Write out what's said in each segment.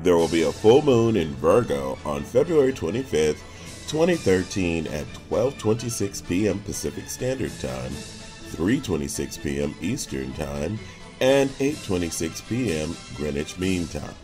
There will be a full moon in Virgo on February 25th, 2013 at 12:26 p.m. Pacific Standard Time, 3:26 p.m. Eastern Time, and 8:26 p.m. Greenwich Mean Time.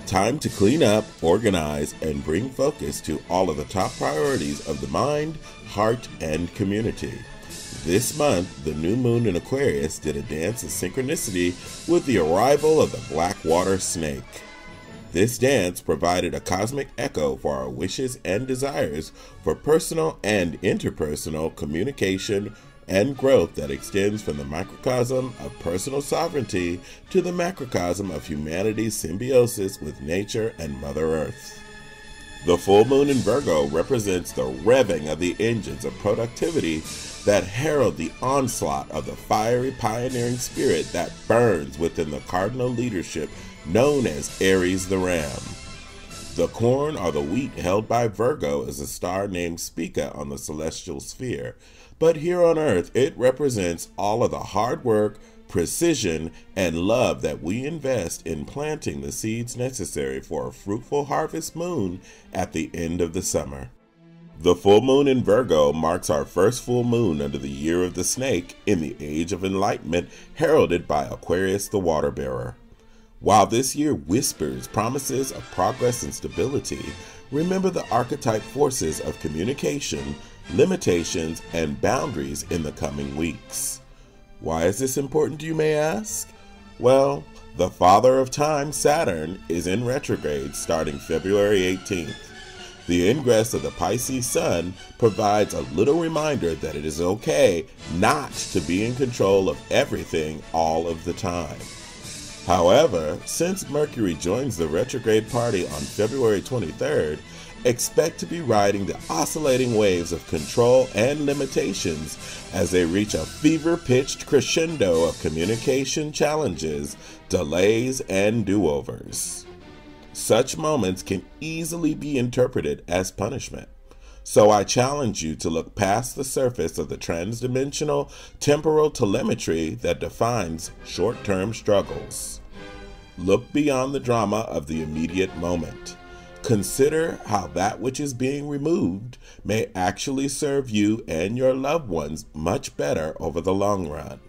Time to clean up, organize, and bring focus to all of the top priorities of the mind, heart, and community. This month, the new moon in Aquarius did a dance of synchronicity with the arrival of the Blackwater snake. This dance provided a cosmic echo for our wishes and desires for personal and interpersonal communication and growth that extends from the microcosm of personal sovereignty to the macrocosm of humanity's symbiosis with nature and Mother Earth. The full moon in Virgo represents the revving of the engines of productivity that herald the onslaught of the fiery pioneering spirit that burns within the cardinal leadership known as Aries the Ram. The corn or the wheat held by Virgo is a star named Spica on the celestial sphere, but here on Earth it represents all of the hard work, precision, and love that we invest in planting the seeds necessary for a fruitful harvest moon at the end of the summer. The full moon in Virgo marks our first full moon under the year of the snake in the Age of Enlightenment heralded by Aquarius the water bearer. While this year whispers promises of progress and stability, remember the archetype forces of communication, limitations, and boundaries in the coming weeks. Why is this important, you may ask? Well, the father of time, Saturn, is in retrograde starting February 18th. The ingress of the Pisces sun provides a little reminder that it is okay not to be in control of everything all of the time. However, since Mercury joins the retrograde party on February 23rd, expect to be riding the oscillating waves of control and limitations as they reach a fever-pitched crescendo of communication challenges, delays, and do-overs. Such moments can easily be interpreted as punishment. So I challenge you to look past the surface of the transdimensional temporal telemetry that defines short-term struggles. Look beyond the drama of the immediate moment. Consider how that which is being removed may actually serve you and your loved ones much better over the long run.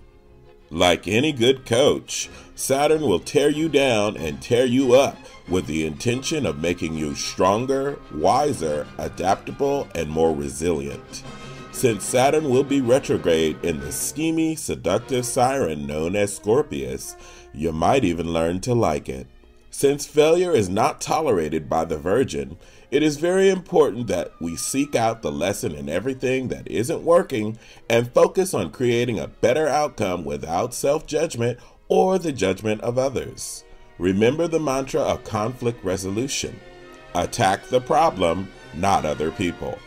Like any good coach, Saturn will tear you down and tear you up with the intention of making you stronger, wiser, adaptable, and more resilient. Since Saturn will be retrograde in the schemy, seductive siren known as Scorpius, you might even learn to like it. Since failure is not tolerated by the Virgin, it is very important that we seek out the lesson in everything that isn't working and focus on creating a better outcome without self-judgment or the judgment of others. Remember the mantra of conflict resolution. Attack the problem, not other people.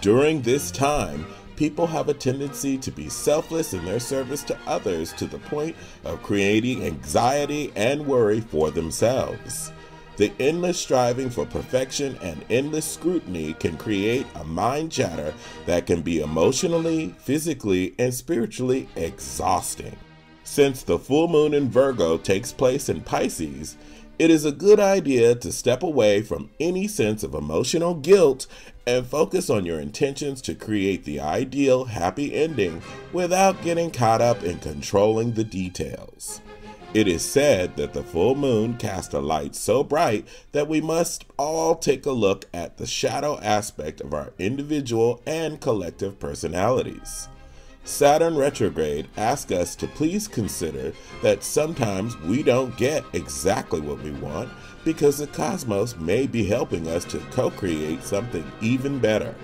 During this time, people have a tendency to be selfless in their service to others to the point of creating anxiety and worry for themselves. The endless striving for perfection and endless scrutiny can create a mind chatter that can be emotionally, physically, and spiritually exhausting. Since the full moon in Virgo takes place in Pisces, it is a good idea to step away from any sense of emotional guilt and focus on your intentions to create the ideal happy ending without getting caught up in controlling the details. It is said that the full moon casts a light so bright that we must all take a look at the shadow aspect of our individual and collective personalities. Saturn retrograde asks us to please consider that sometimes we don't get exactly what we want because the cosmos may be helping us to co-create something even better.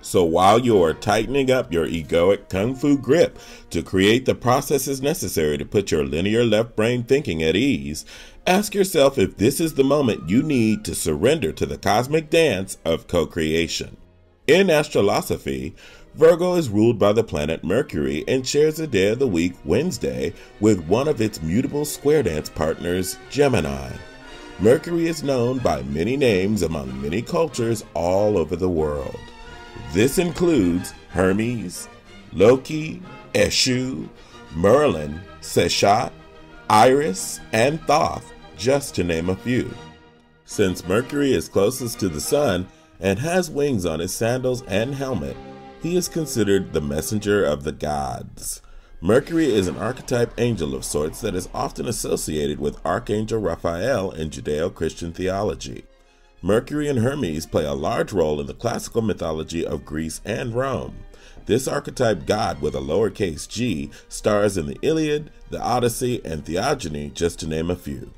So while you are tightening up your egoic kung fu grip to create the processes necessary to put your linear left brain thinking at ease, ask yourself if this is the moment you need to surrender to the cosmic dance of co-creation. In astrolosophy, Virgo is ruled by the planet Mercury and shares a day of the week, Wednesday, with one of its mutable square dance partners, Gemini. Mercury is known by many names among many cultures all over the world. This includes Hermes, Loki, Eshu, Merlin, Seshat, Iris, and Thoth, just to name a few. Since Mercury is closest to the Sun and has wings on his sandals and helmet, he is considered the messenger of the gods. Mercury is an archetype angel of sorts that is often associated with Archangel Raphael in Judeo-Christian theology. Mercury and Hermes play a large role in the classical mythology of Greece and Rome. This archetype god with a lowercase g stars in the Iliad, the Odyssey, and Theogony, just to name a few.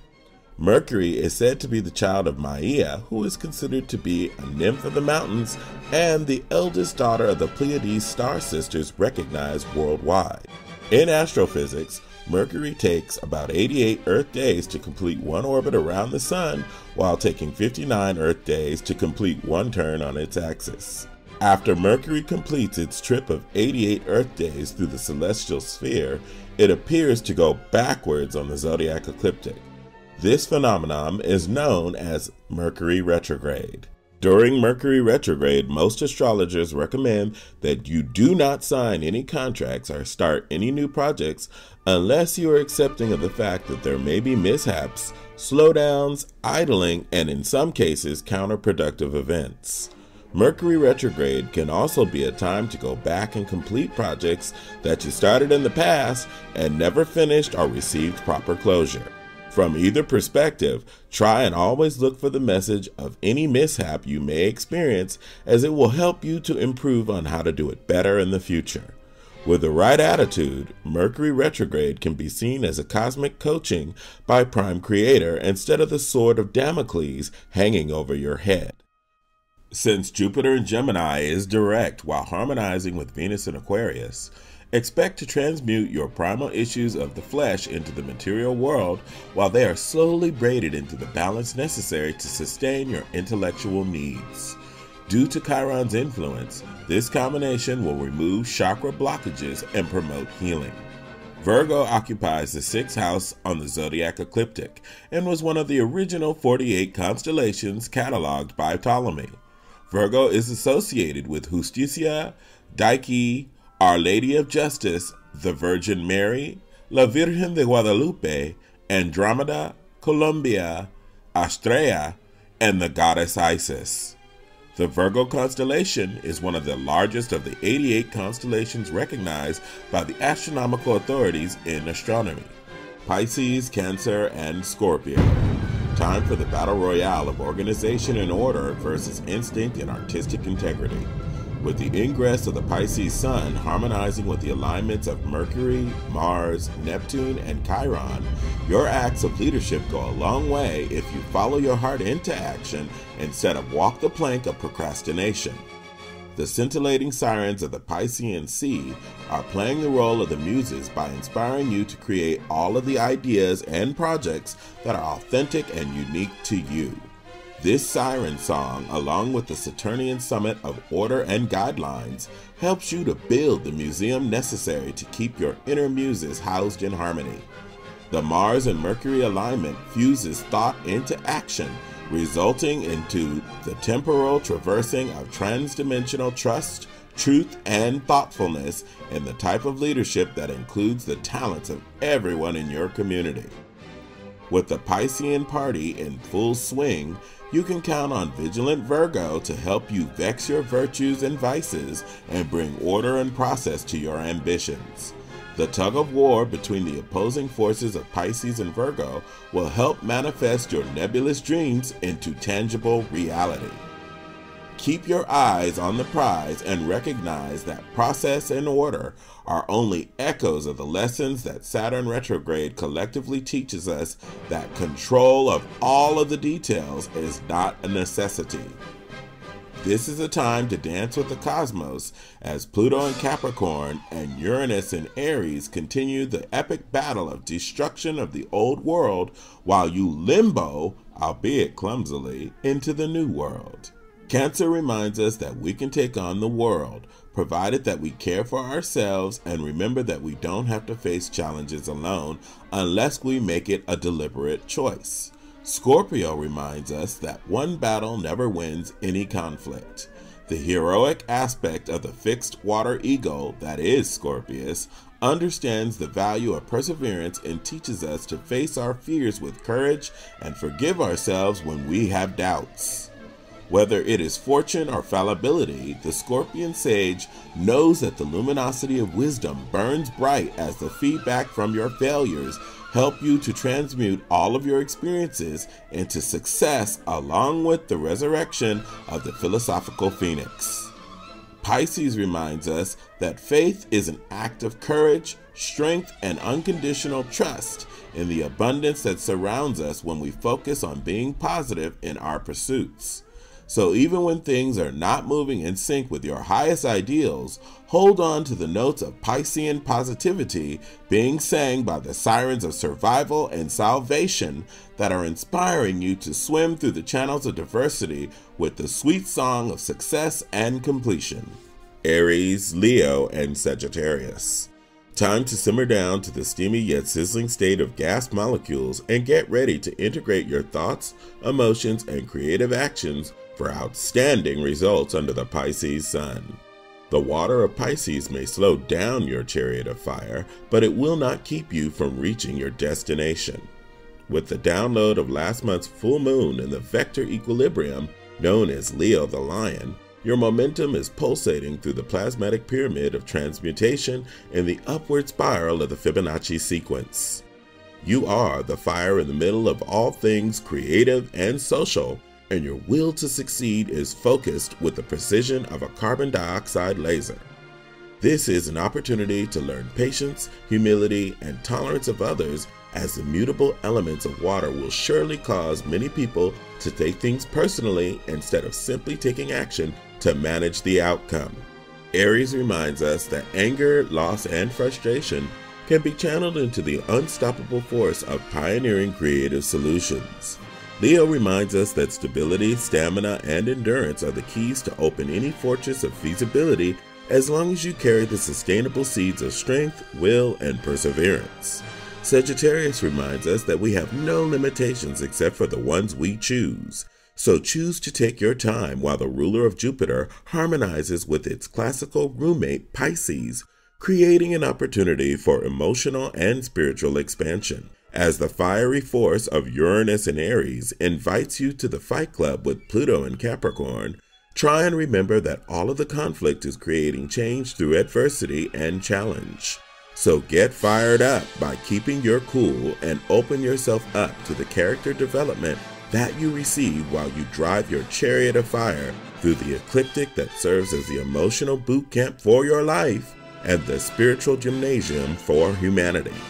Mercury is said to be the child of Maia, who is considered to be a nymph of the mountains and the eldest daughter of the Pleiades star sisters recognized worldwide. In astrophysics, Mercury takes about 88 Earth days to complete one orbit around the Sun, while taking 59 Earth days to complete one turn on its axis. After Mercury completes its trip of 88 Earth days through the celestial sphere, it appears to go backwards on the zodiac ecliptic. This phenomenon is known as Mercury retrograde. During Mercury retrograde, most astrologers recommend that you do not sign any contracts or start any new projects unless you are accepting of the fact that there may be mishaps, slowdowns, idling, and in some cases, counterproductive events. Mercury retrograde can also be a time to go back and complete projects that you started in the past and never finished or received proper closure. From either perspective, try and always look for the message of any mishap you may experience, as it will help you to improve on how to do it better in the future. With the right attitude, Mercury retrograde can be seen as a cosmic coaching by Prime Creator instead of the sword of Damocles hanging over your head. Since Jupiter in Gemini is direct while harmonizing with Venus in Aquarius, expect to transmute your primal issues of the flesh into the material world while they are slowly braided into the balance necessary to sustain your intellectual needs. Due to Chiron's influence, this combination will remove chakra blockages and promote healing. Virgo occupies the 6th house on the zodiac ecliptic and was one of the original 48 constellations cataloged by Ptolemy. Virgo is associated with Justicia, Dike, Our Lady of Justice, the Virgin Mary, La Virgen de Guadalupe, Andromeda, Columbia, Astrea, and the goddess Isis. The Virgo constellation is one of the largest of the 88 constellations recognized by the astronomical authorities in astronomy. Pisces, Cancer, and Scorpio. Time for the battle royale of organization and order versus instinct and artistic integrity. With the ingress of the Pisces Sun harmonizing with the alignments of Mercury, Mars, Neptune, and Chiron, your acts of leadership go a long way if you follow your heart into action instead of walk the plank of procrastination. The scintillating sirens of the Piscean Sea are playing the role of the muses by inspiring you to create all of the ideas and projects that are authentic and unique to you. This siren song, along with the Saturnian summit of order and guidelines, helps you to build the museum necessary to keep your inner muses housed in harmony. The Mars and Mercury alignment fuses thought into action, resulting into the temporal traversing of transdimensional trust, truth, and thoughtfulness in the type of leadership that includes the talents of everyone in your community. With the Piscean party in full swing, you can count on vigilant Virgo to help you vex your virtues and vices and bring order and process to your ambitions. The tug of war between the opposing forces of Pisces and Virgo will help manifest your nebulous dreams into tangible reality. Keep your eyes on the prize and recognize that process and order are only echoes of the lessons that Saturn retrograde collectively teaches us, that control of all of the details is not a necessity. This is a time to dance with the cosmos as Pluto in Capricorn and Uranus in Aries continue the epic battle of destruction of the old world while you limbo, albeit clumsily, into the new world. Cancer reminds us that we can take on the world, provided that we care for ourselves and remember that we don't have to face challenges alone unless we make it a deliberate choice. Scorpio reminds us that one battle never wins any conflict. The heroic aspect of the fixed water eagle that is Scorpius understands the value of perseverance and teaches us to face our fears with courage and forgive ourselves when we have doubts. Whether it is fortune or fallibility, the Scorpion Sage knows that the luminosity of wisdom burns bright as the feedback from your failures help you to transmute all of your experiences into success, along with the resurrection of the philosophical phoenix. Pisces reminds us that faith is an act of courage, strength, and unconditional trust in the abundance that surrounds us when we focus on being positive in our pursuits. So even when things are not moving in sync with your highest ideals, hold on to the notes of Piscean positivity being sang by the sirens of survival and salvation that are inspiring you to swim through the channels of diversity with the sweet song of success and completion. Aries, Leo, and Sagittarius. Time to simmer down to the steamy yet sizzling state of gas molecules and get ready to integrate your thoughts, emotions, and creative actions for outstanding results under the Pisces sun. The water of Pisces may slow down your chariot of fire, but it will not keep you from reaching your destination. With the download of last month's full moon in the vector equilibrium, known as Leo the Lion, your momentum is pulsating through the plasmatic pyramid of transmutation in the upward spiral of the Fibonacci sequence. You are the fire in the middle of all things creative and social, and your will to succeed is focused with the precision of a carbon dioxide laser. This is an opportunity to learn patience, humility, and tolerance of others, as the mutable elements of water will surely cause many people to take things personally instead of simply taking action to manage the outcome. Aries reminds us that anger, loss, and frustration can be channeled into the unstoppable force of pioneering creative solutions. Leo reminds us that stability, stamina, and endurance are the keys to open any fortress of feasibility as long as you carry the sustainable seeds of strength, will, and perseverance. Sagittarius reminds us that we have no limitations except for the ones we choose. So choose to take your time while the ruler of Jupiter harmonizes with its classical roommate Pisces, creating an opportunity for emotional and spiritual expansion. As the fiery force of Uranus and Aries invites you to the fight club with Pluto and Capricorn, try and remember that all of the conflict is creating change through adversity and challenge. So get fired up by keeping your cool and open yourself up to the character development that you receive while you drive your chariot of fire through the ecliptic that serves as the emotional boot camp for your life and the spiritual gymnasium for humanity.